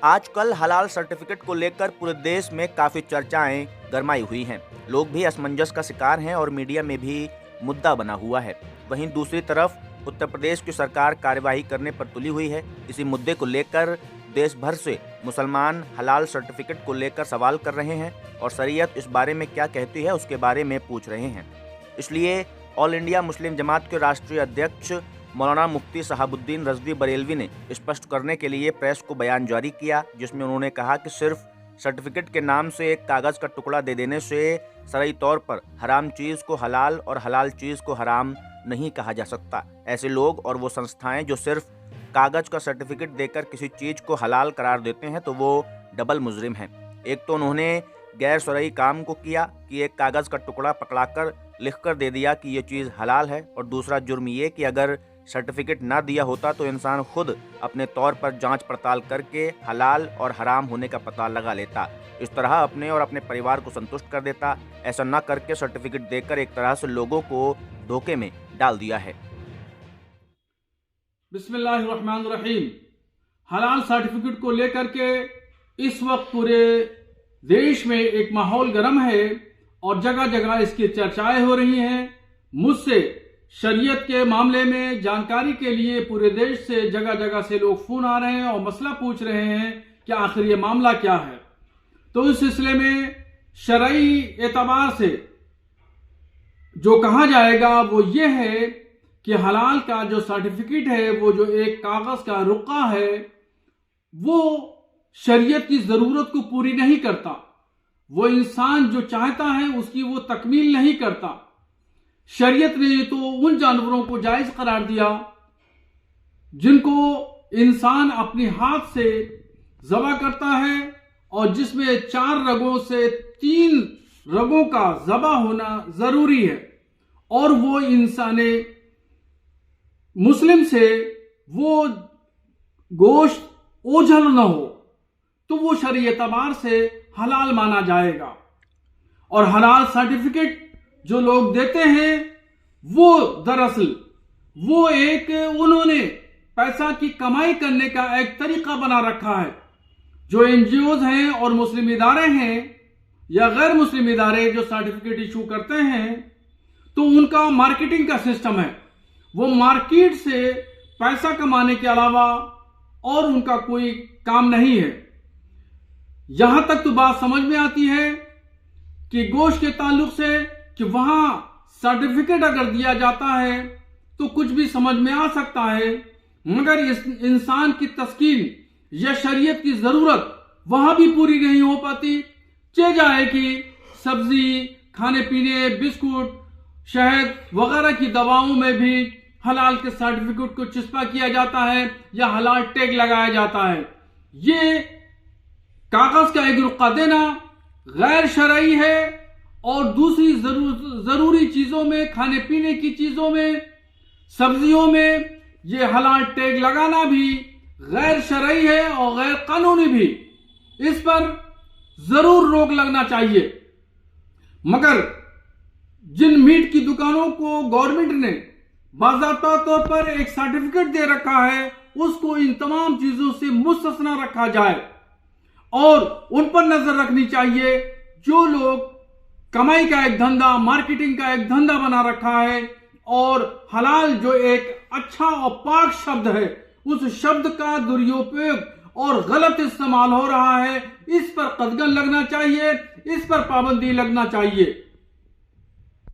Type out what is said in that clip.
आजकल हलाल सर्टिफिकेट को लेकर पूरे देश में काफ़ी चर्चाएं गरमाई हुई हैं। लोग भी असमंजस का शिकार हैं और मीडिया में भी मुद्दा बना हुआ है। वहीं दूसरी तरफ उत्तर प्रदेश की सरकार कार्यवाही करने पर तुली हुई है। इसी मुद्दे को लेकर देश भर से मुसलमान हलाल सर्टिफिकेट को लेकर सवाल कर रहे हैं और शरीयत इस बारे में क्या कहती है उसके बारे में पूछ रहे हैं। इसलिए ऑल इंडिया मुस्लिम जमात के राष्ट्रीय अध्यक्ष मौलाना मुफ्ती शहाबुद्दीन रजवी बरेलवी ने स्पष्ट करने के लिए प्रेस को बयान जारी किया, जिसमें उन्होंने कहा कि सिर्फ सर्टिफिकेट के नाम से एक कागज़ का टुकड़ा दे देने से शरई तौर पर हराम चीज़ को हलाल और हलाल चीज़ को हराम नहीं कहा जा सकता। ऐसे लोग और वो संस्थाएं जो सिर्फ कागज़ का सर्टिफिकेट देकर किसी चीज़ को हलाल करार देते हैं तो वो डबल मुजरिम हैं। एक तो उन्होंने गैर शरई काम को किया कि एक कागज़ का टुकड़ा पकड़ाकर लिखकर दे दिया कि ये चीज़ हलाल है, और दूसरा जुर्म ये कि अगर सर्टिफिकेट ना दिया होता तो इंसान खुद अपने तौर पर जांच पड़ताल करके हलाल और हराम होने का पता लगा लेता। इस तरह अपने और अपने परिवार को संतुष्ट कर देता। ऐसा न करके सर्टिफिकेट देकर एक तरह से लोगों को धोखे में डाल दिया है। बिस्मिल्लाहिर्रहमानिर्रहीम। हलाल सर्टिफिकेट को लेकर के इस वक्त पूरे देश में एक माहौल गर्म है और जगह जगह इसकी चर्चाएं हो रही हैं। मुझसे शरीयत के मामले में जानकारी के लिए पूरे देश से जगह जगह से लोग फोन आ रहे हैं और मसला पूछ रहे हैं कि आखिर ये मामला क्या है। तो इस सिलसिले में शरई एतबार से जो कहा जाएगा वो ये है कि हलाल का जो सर्टिफिकेट है, वो जो एक कागज का रुक्का है, वो शरीयत की जरूरत को पूरी नहीं करता। वो इंसान जो चाहता है उसकी वो तकमील नहीं करता। शरीयत ने तो उन जानवरों को जायज करार दिया जिनको इंसान अपने हाथ से ज़बह करता है और जिसमें 4 रगों से 3 रगों का ज़बह होना जरूरी है, और वो इंसान मुस्लिम से वो गोश्त ओझल न हो तो वो शरई एतबार से हलाल माना जाएगा। और हलाल सर्टिफिकेट जो लोग देते हैं वो दरअसल वो एक उन्होंने पैसा की कमाई करने का एक तरीका बना रखा है। जो एनजीओज हैं और मुस्लिम इदारे हैं या गैर मुस्लिम इदारे जो सर्टिफिकेट इशू करते हैं, तो उनका मार्केटिंग का सिस्टम है। वो मार्केट से पैसा कमाने के अलावा और उनका कोई काम नहीं है। यहां तक तो बात समझ में आती है कि गोश्त के ताल्लुक से कि वहां सर्टिफिकेट अगर दिया जाता है तो कुछ भी समझ में आ सकता है, मगर इस इंसान की तस्कीन या शरीयत की जरूरत वहां भी पूरी नहीं हो पाती। चाहे जाए कि सब्जी, खाने पीने, बिस्कुट, शहद वगैरह की दवाओं में भी हलाल के सर्टिफिकेट को चिस्पा किया जाता है या हलाल टैग लगाया जाता है। ये कागज का एक रुक्का देना गैर शरई है, और दूसरी जरूरी चीजों में, खाने पीने की चीजों में, सब्जियों में ये हलाल टैग लगाना भी गैर शरई है और गैर कानूनी भी। इस पर जरूर रोक लगना चाहिए। मगर जिन मीट की दुकानों को गवर्नमेंट ने बाज़ाब्ता तौर पर एक सर्टिफिकेट दे रखा है, उसको इन तमाम चीजों से मुस्तस्ना रखा जाए और उन पर नजर रखनी चाहिए। जो लोग कमाई का एक धंधा, मार्केटिंग का एक धंधा बना रखा है और हलाल जो एक अच्छा और पाक शब्द है, उस शब्द का दुरुपयोग और गलत इस्तेमाल हो रहा है, इस पर कदगन लगना चाहिए, इस पर पाबंदी लगना चाहिए।